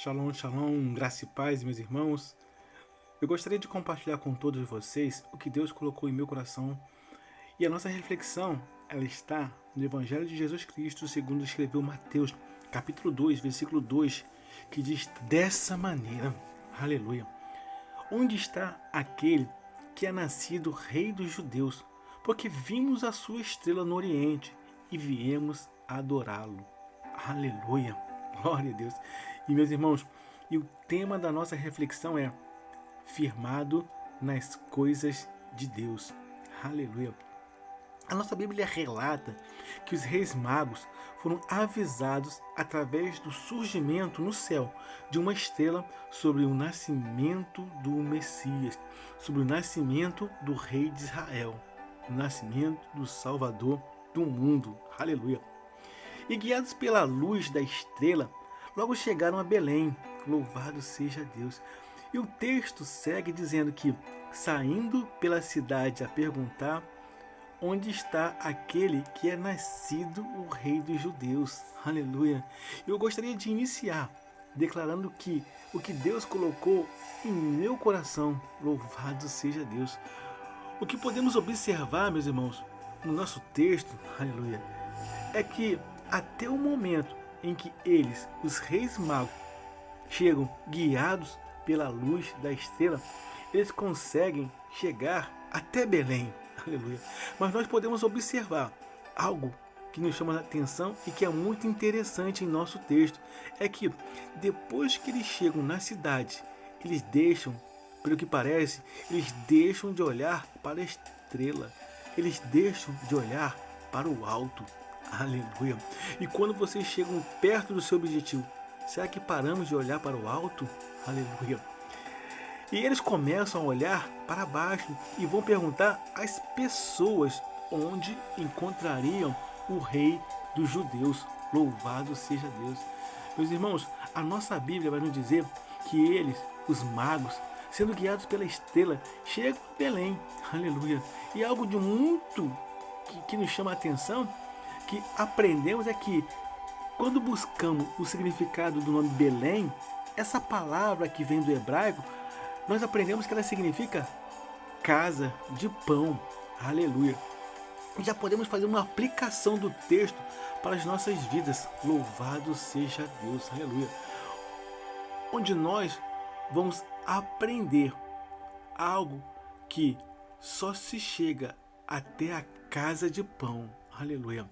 Shalom, shalom, graça e paz, meus irmãos. Eu gostaria de compartilhar com todos vocês o que Deus colocou em meu coração. E a nossa reflexão, ela está no Evangelho de Jesus Cristo, segundo escreveu Mateus, capítulo 2, versículo 2, que diz dessa maneira, aleluia: onde está aquele que é nascido rei dos judeus? Porque vimos a sua estrela no oriente e viemos adorá-lo. Aleluia, glória a Deus. E meus irmãos, e o tema da nossa reflexão é firmado nas coisas de Deus. Aleluia. A nossa Bíblia relata que os reis magos foram avisados através do surgimento no céu de uma estrela sobre o nascimento do Messias, sobre o nascimento do rei de Israel, o nascimento do Salvador do mundo. Aleluia. E guiados pela luz da estrela, logo chegaram a Belém. Louvado seja Deus. E o texto segue dizendo que, saindo pela cidade a perguntar, onde está aquele que é nascido o rei dos judeus? Aleluia. Eu gostaria de iniciar declarando que o que Deus colocou em meu coração, louvado seja Deus. O que podemos observar, meus irmãos, no nosso texto, aleluia, é que até o momento em que eles, os reis magos, chegam guiados pela luz da estrela, eles conseguem chegar até Belém. Aleluia. Mas nós podemos observar algo que nos chama a atenção e que é muito interessante em nosso texto. É que depois que eles chegam na cidade, eles deixam, pelo que parece, eles deixam de olhar para a estrela. Eles deixam de olhar para o alto. Aleluia. E quando vocês chegam perto do seu objetivo, será que paramos de olhar para o alto? Aleluia. E eles começam a olhar para baixo e vão perguntar às pessoas onde encontrariam o rei dos judeus. Louvado seja Deus. Meus irmãos, a nossa Bíblia vai nos dizer que eles, os magos, sendo guiados pela estrela, chegam a Belém. Aleluia. E algo de muito que nos chama a atenção, que aprendemos, é que quando buscamos o significado do nome Belém, essa palavra que vem do hebraico, nós aprendemos que ela significa casa de pão. Aleluia. E já podemos fazer uma aplicação do texto para as nossas vidas. Louvado seja Deus. Aleluia. Onde nós vamos aprender algo que só se chega até a casa de pão. Aleluia.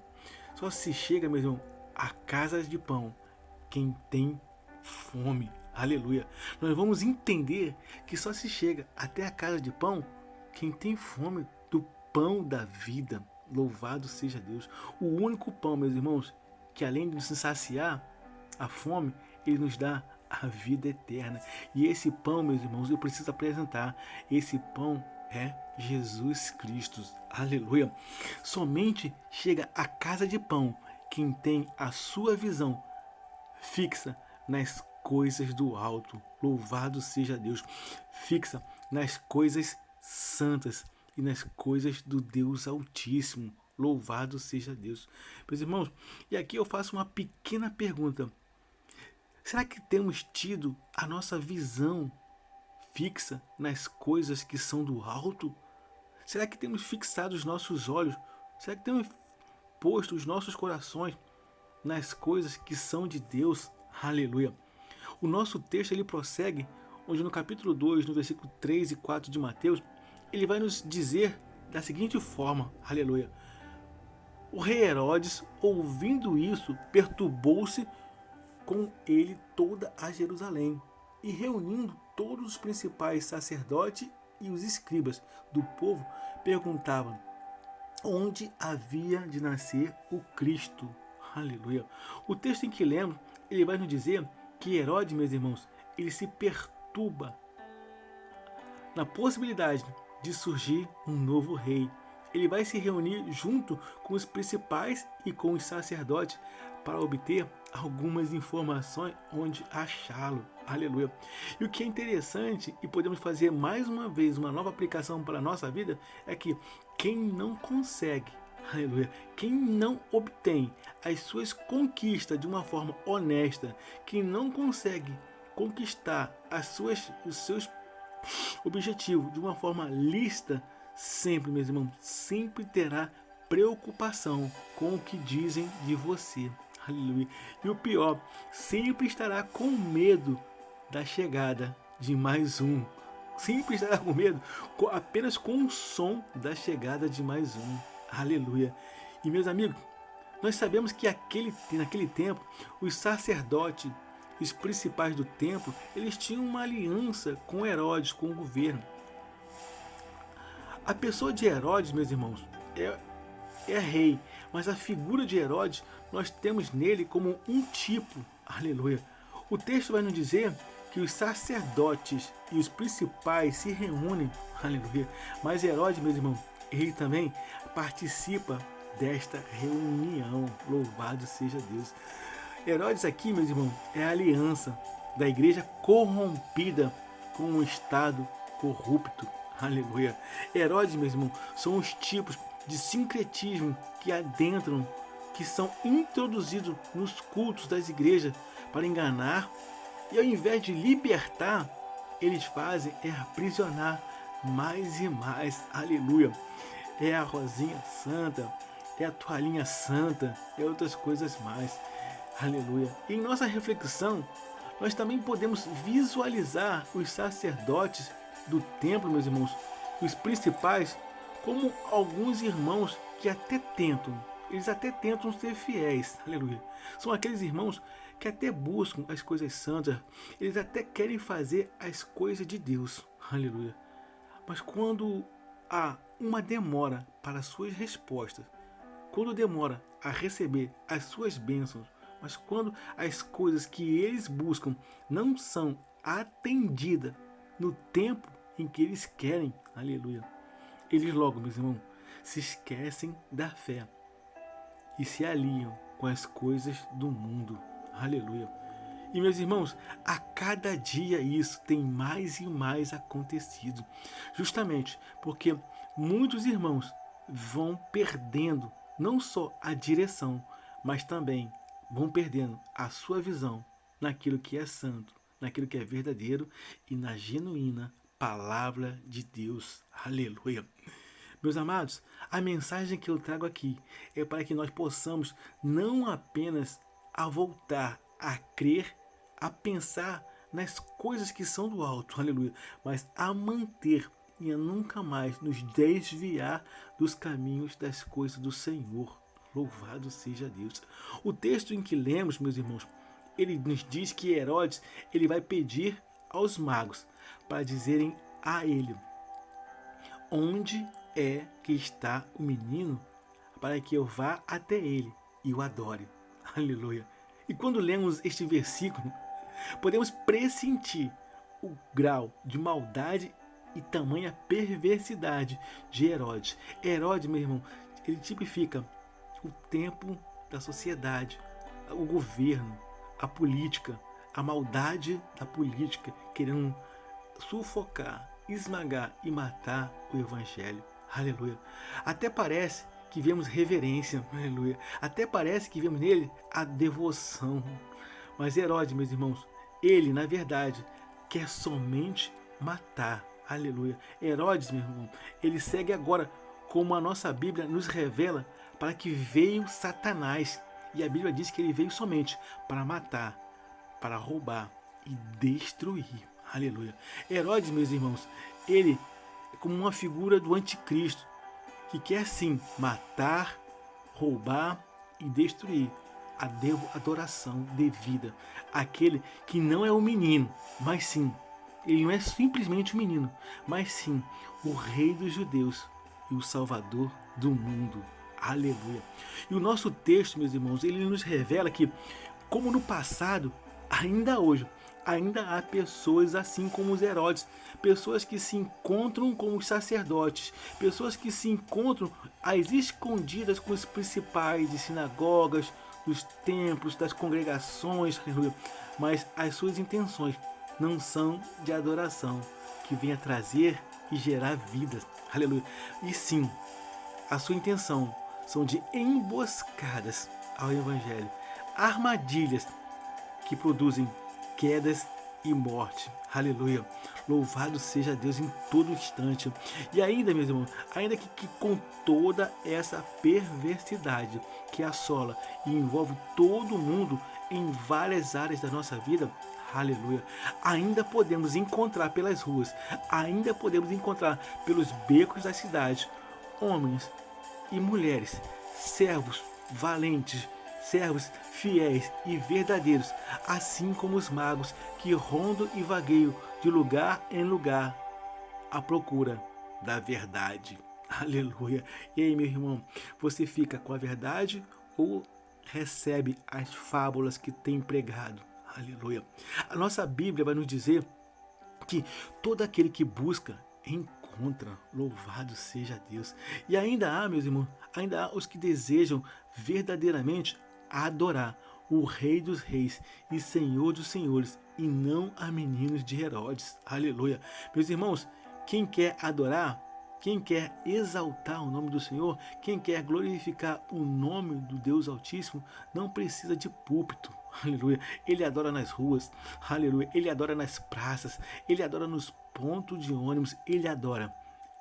Só se chega, meu irmão, a casa de pão quem tem fome. Aleluia. Nós vamos entender que só se chega até a casa de pão quem tem fome do pão da vida. Louvado seja Deus. O único pão, meus irmãos, que além de nos saciar a fome, ele nos dá a vida eterna. E esse pão, meus irmãos, eu preciso apresentar. Esse pão é Jesus Cristo. Aleluia. Somente chega à casa de pão quem tem a sua visão fixa nas coisas do alto. Louvado seja Deus. Fixa nas coisas santas e nas coisas do Deus Altíssimo. Louvado seja Deus. Meus irmãos, e aqui eu faço uma pequena pergunta. Será que temos tido a nossa visão fixa nas coisas que são do alto? Será que temos fixado os nossos olhos? Será que temos posto os nossos corações nas coisas que são de Deus? Aleluia. O nosso texto ele prossegue, onde no capítulo 2, no versículo 3 e 4 de Mateus, ele vai nos dizer da seguinte forma, aleluia: o rei Herodes, ouvindo isso, perturbou-se com ele toda a Jerusalém, e reunindo todos os principais sacerdotes e os escribas do povo, perguntavam onde havia de nascer o Cristo. Aleluia. O texto em que lemos, ele vai nos dizer que Herodes, meus irmãos, ele se perturba na possibilidade de surgir um novo rei. Ele vai se reunir junto com os principais e com os sacerdotes para obter algumas informações onde achá-lo. Aleluia. E o que é interessante, e podemos fazer mais uma vez uma nova aplicação para a nossa vida, é que quem não consegue, aleluia, quem não obtém as suas conquistas de uma forma honesta, quem não consegue conquistar os seus objetivos de uma forma lícita, sempre, meus irmãos, sempre terá preocupação com o que dizem de você. Aleluia. E o pior, sempre estará com medo da chegada de mais um. Sempre estará com medo, apenas com o som da chegada de mais um. Aleluia. E meus amigos, nós sabemos que naquele tempo, os sacerdotes, os principais do templo, eles tinham uma aliança com Herodes, com o governo. A pessoa de Herodes, meus irmãos, é rei, mas a figura de Herodes, nós temos nele como um tipo. Aleluia. O texto vai nos dizer que os sacerdotes e os principais se reúnem. Aleluia. Mas Herodes, meus irmãos, ele também participa desta reunião. Louvado seja Deus. Herodes aqui, meus irmãos, é a aliança da igreja corrompida com um Estado corrupto. Aleluia. Herodes, meus irmãos, são os tipos de sincretismo que adentram, que são introduzidos nos cultos das igrejas para enganar, e ao invés de libertar, eles fazem aprisionar mais e mais. Aleluia. É a rosinha santa, é a toalhinha santa, é outras coisas mais. Aleluia. E em nossa reflexão, nós também podemos visualizar os sacerdotes do templo, meus irmãos, os principais, como alguns irmãos que eles até tentam ser fiéis. Aleluia. São aqueles irmãos que até buscam as coisas santas, eles até querem fazer as coisas de Deus. Aleluia. Mas quando há uma demora para as suas respostas, quando demora a receber as suas bênçãos, mas quando as coisas que eles buscam não são atendidas no tempo em que eles querem, aleluia, eles logo, meus irmãos, se esquecem da fé e se aliam com as coisas do mundo. Aleluia. E meus irmãos, a cada dia isso tem mais e mais acontecido. Justamente porque muitos irmãos vão perdendo não só a direção, mas também vão perdendo a sua visão naquilo que é santo, naquilo que é verdadeiro e na genuína palavra de Deus. Aleluia. Meus amados, a mensagem que eu trago aqui é para que nós possamos não apenas a voltar a crer, a pensar nas coisas que são do alto, aleluia, mas a manter e a nunca mais nos desviar dos caminhos das coisas do Senhor. Louvado seja Deus. O texto em que lemos, meus irmãos, ele nos diz que Herodes ele vai pedir aos magos para dizerem a ele onde é que está o menino, para que eu vá até ele e o adore. Aleluia. E quando lemos este versículo, podemos pressentir o grau de maldade e tamanha perversidade de Herodes. Herodes, meu irmão, ele tipifica o tempo da sociedade, o governo, a política, a maldade da política, querendo sufocar, esmagar e matar o evangelho. Aleluia. Até parece que vemos reverência, aleluia. Até parece que vemos nele a devoção. Mas Herodes, meus irmãos, ele, na verdade, quer somente matar. Aleluia. Herodes, meu irmão, ele segue agora como a nossa Bíblia nos revela, para que veio Satanás. E a Bíblia diz que ele veio somente para matar, para roubar e destruir. Aleluia. Herodes, meus irmãos, ele é como uma figura do anticristo, que quer sim matar, roubar e destruir a adoração devida àquele que não é o menino, mas sim, ele não é simplesmente um menino, mas sim o Rei dos Judeus e o Salvador do mundo. Aleluia. E o nosso texto, meus irmãos, ele nos revela que, como no passado, ainda hoje, ainda há pessoas assim como os Herodes, pessoas que se encontram com os sacerdotes, pessoas que se encontram às escondidas com os principais de sinagogas, dos templos, das congregações, aleluia. Mas as suas intenções não são de adoração, que venha trazer e gerar vidas, aleluia. E sim, a sua intenção são de emboscadas ao evangelho, armadilhas que produzem quedas e morte. Aleluia. Louvado seja Deus em todo instante. E ainda, meus irmãos, ainda que com toda essa perversidade que assola e envolve todo mundo em várias áreas da nossa vida, aleluia, ainda podemos encontrar pelas ruas, ainda podemos encontrar pelos becos da cidade, homens e mulheres, servos valentes, servos fiéis e verdadeiros, assim como os magos que rondam e vagueiam de lugar em lugar à procura da verdade. Aleluia. E aí, meu irmão, você fica com a verdade ou recebe as fábulas que tem pregado? Aleluia. A nossa Bíblia vai nos dizer que todo aquele que busca encontra. Louvado seja Deus. E ainda há, meus irmãos, ainda há os que desejam verdadeiramente adorar o Rei dos Reis e Senhor dos Senhores, e não a meninos de Herodes. Aleluia. Meus irmãos, quem quer adorar, quem quer exaltar o nome do Senhor, quem quer glorificar o nome do Deus Altíssimo, não precisa de púlpito. Aleluia. Ele adora nas ruas. Aleluia. Ele adora nas praças. Ele adora nos pontos de ônibus. Ele adora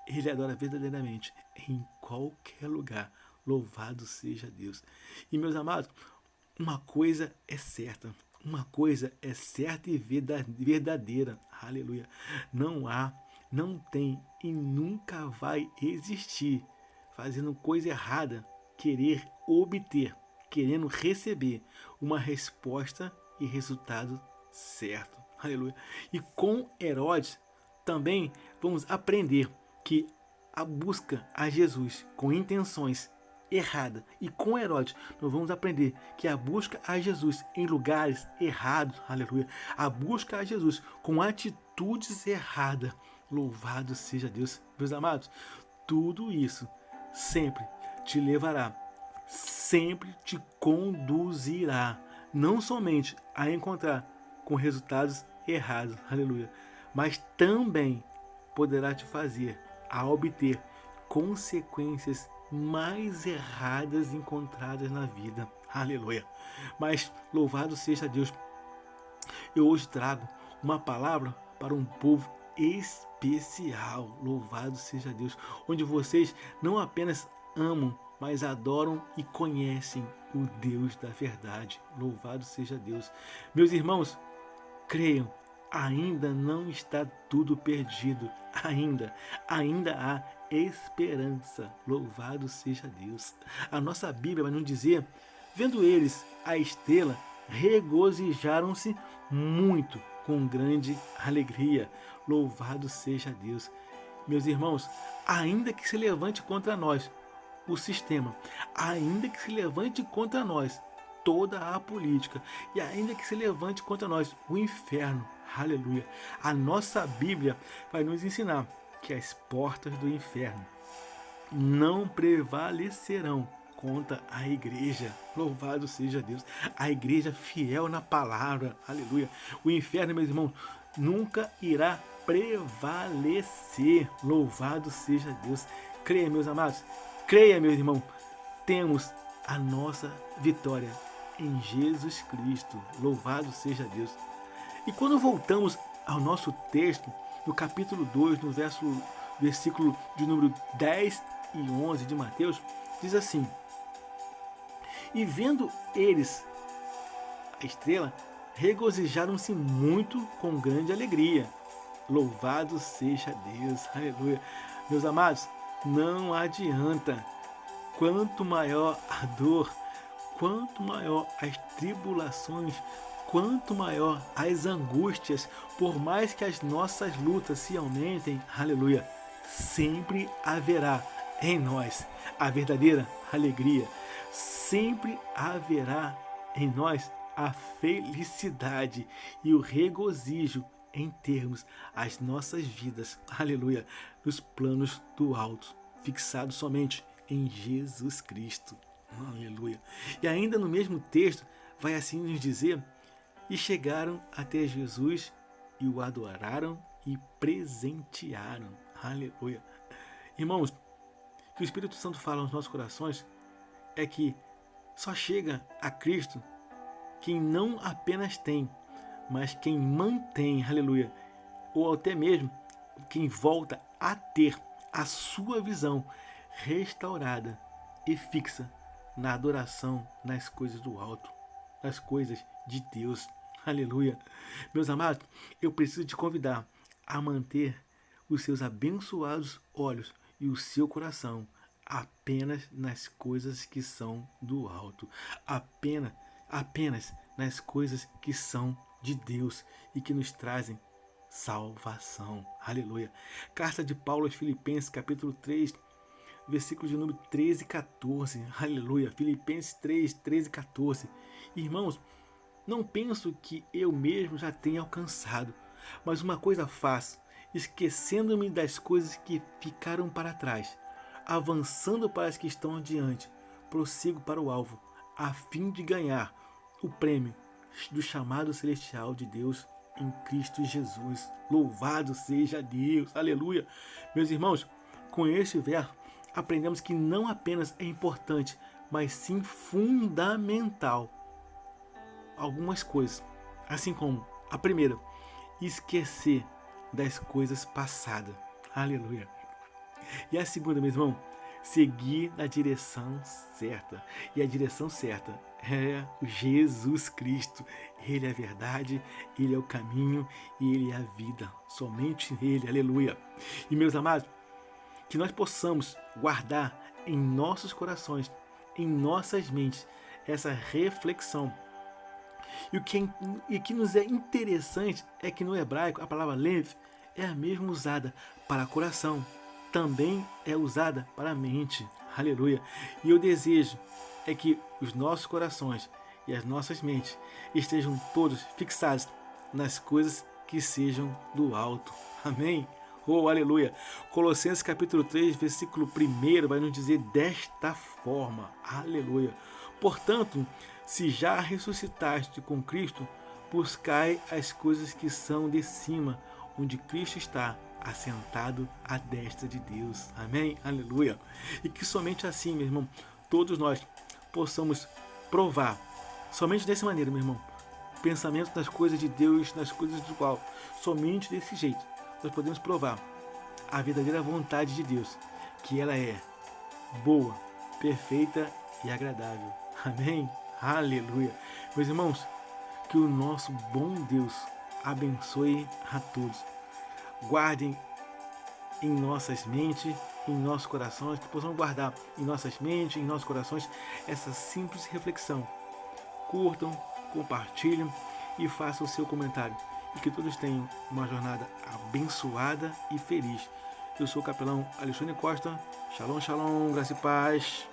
verdadeiramente em qualquer lugar. Louvado seja Deus. E, meus amados, uma coisa é certa. Uma coisa é certa e verdadeira. Aleluia. Não há, não tem e nunca vai existir fazendo coisa errada, querer obter, querendo receber uma resposta e resultado certo. Aleluia. E com Herodes também vamos aprender que a busca a Jesus com intenções erradas, e com Herodes nós vamos aprender que a busca a Jesus em lugares errados, aleluia, a busca a Jesus com atitudes erradas, louvado seja Deus, meus amados, tudo isso sempre te levará, sempre te conduzirá, não somente a encontrar com resultados errados, aleluia, mas também poderá te fazer a obter consequências mais erradas encontradas na vida, aleluia. Mas louvado seja Deus, eu hoje trago uma palavra para um povo especial, louvado seja Deus, onde vocês não apenas amam, mas adoram e conhecem o Deus da verdade, louvado seja Deus. Meus irmãos, creiam, ainda não está tudo perdido, ainda há esperança, louvado seja Deus. A nossa Bíblia vai nos dizer, vendo eles a estrela, regozijaram-se muito com grande alegria, louvado seja Deus. Meus irmãos, ainda que se levante contra nós o sistema, ainda que se levante contra nós toda a política, e ainda que se levante contra nós o inferno, aleluia, a nossa Bíblia vai nos ensinar que as portas do inferno não prevalecerão contra a igreja, louvado seja Deus, a igreja fiel na palavra, aleluia. O inferno, meus irmãos, nunca irá prevalecer, louvado seja Deus. Creia, meus amados, creia, meu irmão, temos a nossa vitória em Jesus Cristo, louvado seja Deus. E quando voltamos ao nosso texto, no capítulo 2, no versículo de número 10 e 11 de Mateus, diz assim: e vendo eles a estrela, regozijaram-se muito com grande alegria. Louvado seja Deus, aleluia. Meus amados, não adianta, quanto maior a dor, quanto maior as tribulações, quanto maior as angústias, por mais que as nossas lutas se aumentem, aleluia, sempre haverá em nós a verdadeira alegria, sempre haverá em nós a felicidade e o regozijo em termos as nossas vidas, aleluia, nos planos do alto, fixados somente em Jesus Cristo, aleluia. E ainda no mesmo texto vai assim nos dizer: e chegaram até Jesus e o adoraram e presentearam, aleluia. Irmãos, o que o Espírito Santo fala nos nossos corações é que só chega a Cristo quem não apenas tem, mas quem mantém, aleluia, ou até mesmo quem volta a ter a sua visão restaurada e fixa na adoração, nas coisas do alto, nas coisas de Deus. Aleluia. Meus amados, eu preciso te convidar a manter os seus abençoados olhos e o seu coração apenas nas coisas que são do alto. Apenas nas coisas que são de Deus e que nos trazem salvação. Aleluia. Carta de Paulo aos Filipenses, capítulo 3, versículo de número 13 e 14. Aleluia. Filipenses 3, 13 e 14. Irmãos, não penso que eu mesmo já tenha alcançado, mas uma coisa faço, esquecendo-me das coisas que ficaram para trás, avançando para as que estão adiante, prossigo para o alvo, a fim de ganhar o prêmio do chamado celestial de Deus em Cristo Jesus. Louvado seja Deus. Aleluia. Meus irmãos, com este verso, aprendemos que não apenas é importante, mas sim fundamental algumas coisas, assim como a primeira, esquecer das coisas passadas. Aleluia. E a segunda, meu irmão, seguir na direção certa. E a direção certa é Jesus Cristo. Ele é a verdade, Ele é o caminho e Ele é a vida. Somente Ele. Aleluia. E meus amados, que nós possamos guardar em nossos corações, em nossas mentes, essa reflexão. E o que nos é interessante é que no hebraico a palavra lev é a mesma usada para coração, também é usada para a mente. Aleluia. E eu desejo é que os nossos corações e as nossas mentes estejam todos fixados nas coisas que sejam do alto. Amém? Oh, aleluia. Colossenses capítulo 3, versículo 1 vai nos dizer desta forma. Aleluia. Portanto, se já ressuscitaste com Cristo, buscai as coisas que são de cima, onde Cristo está assentado à destra de Deus. Amém? Aleluia. E que somente assim, meu irmão, todos nós possamos provar, somente dessa maneira, meu irmão, pensamento nas coisas de Deus, nas coisas do qual, somente desse jeito, nós podemos provar a verdadeira vontade de Deus, que ela é boa, perfeita e agradável. Amém? Aleluia. Meus irmãos, que o nosso bom Deus abençoe a todos. Guardem em nossas mentes, em nossos corações, que possamos guardar em nossas mentes, em nossos corações, essa simples reflexão. Curtam, compartilhem e façam o seu comentário. E que todos tenham uma jornada abençoada e feliz. Eu sou o capelão Alexandre Costa. Shalom, shalom, graça e paz.